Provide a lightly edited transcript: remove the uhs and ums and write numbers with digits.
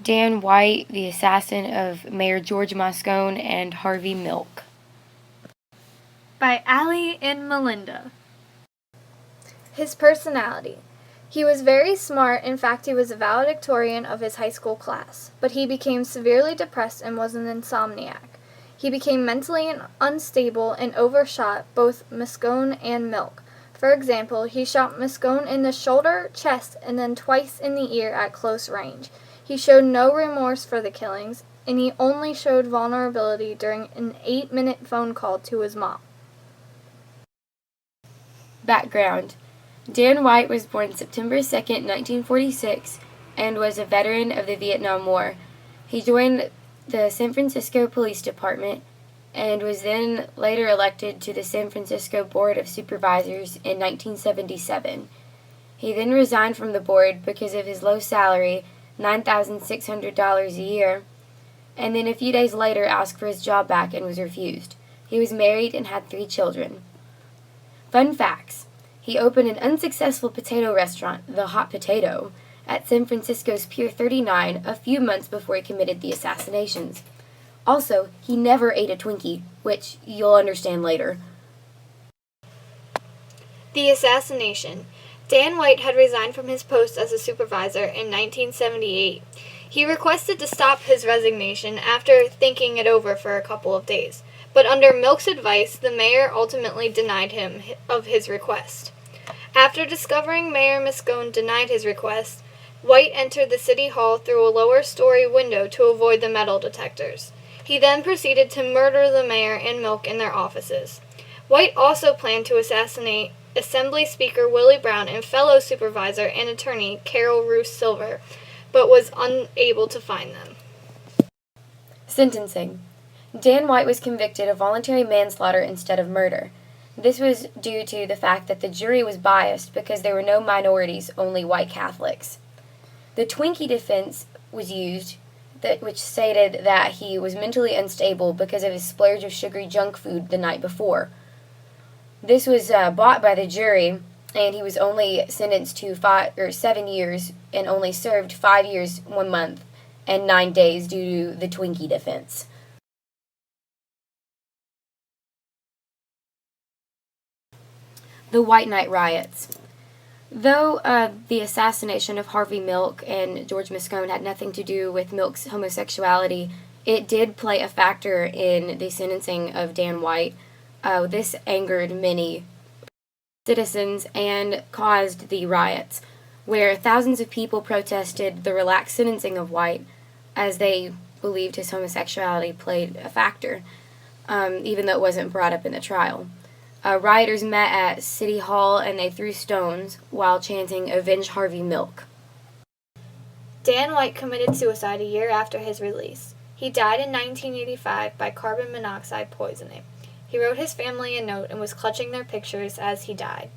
Dan White, the assassin of Mayor George Moscone and Harvey Milk. By Allie and Melinda. His personality. He was very smart. In fact, he was a valedictorian of his high school class, but he became severely depressed and was an insomniac. He became mentally unstable and overshot both Moscone and Milk. For example, he shot Moscone in the shoulder, chest, and then twice in the ear at close range. He showed no remorse for the killings, and he only showed vulnerability during an 8-minute phone call to his mom. Background. Dan White was born September 2nd, 1946, and was a veteran of the Vietnam War. He joined the San Francisco Police Department and was then later elected to the San Francisco Board of Supervisors in 1977. He then resigned from the board because of his low salary, $9,600 a year, and then a few days later asked for his job back and was refused. He was married and had 3 children. Fun facts. He opened an unsuccessful potato restaurant, The Hot Potato, at San Francisco's Pier 39 a few months before he committed the assassinations. Also, he never ate a Twinkie, which you'll understand later. The assassination. Dan White had resigned from his post as a supervisor in 1978. He requested to stop his resignation after thinking it over for a couple of days, but under Milk's advice, the mayor ultimately denied him of his request. After discovering Mayor Moscone denied his request, White entered the city hall through a lower-story window to avoid the metal detectors. He then proceeded to murder the mayor and Milk in their offices. White also planned to assassinate Assembly Speaker Willie Brown and fellow supervisor and attorney Carol Roos Silver, but was unable to find them. Sentencing. Dan White was convicted of voluntary manslaughter instead of murder. This was due to the fact that the jury was biased because there were no minorities, only white Catholics. The Twinkie defense was used, which stated that he was mentally unstable because of his splurge of sugary junk food the night before. This was bought by the jury, and he was only sentenced to 7 years and only served 5 years, 1 month, and 9 days due to the Twinkie defense. The White Night Riots. Though the assassination of Harvey Milk and George Moscone had nothing to do with Milk's homosexuality, it did play a factor in the sentencing of Dan White. This angered many citizens and caused the riots, where thousands of people protested the relaxed sentencing of White as they believed his homosexuality played a factor, even though it wasn't brought up in the trial. Rioters met at City Hall and they threw stones while chanting, "Avenge Harvey Milk." Dan White committed suicide a year after his release. He died in 1985 by carbon monoxide poisoning. He wrote his family a note and was clutching their pictures as he died.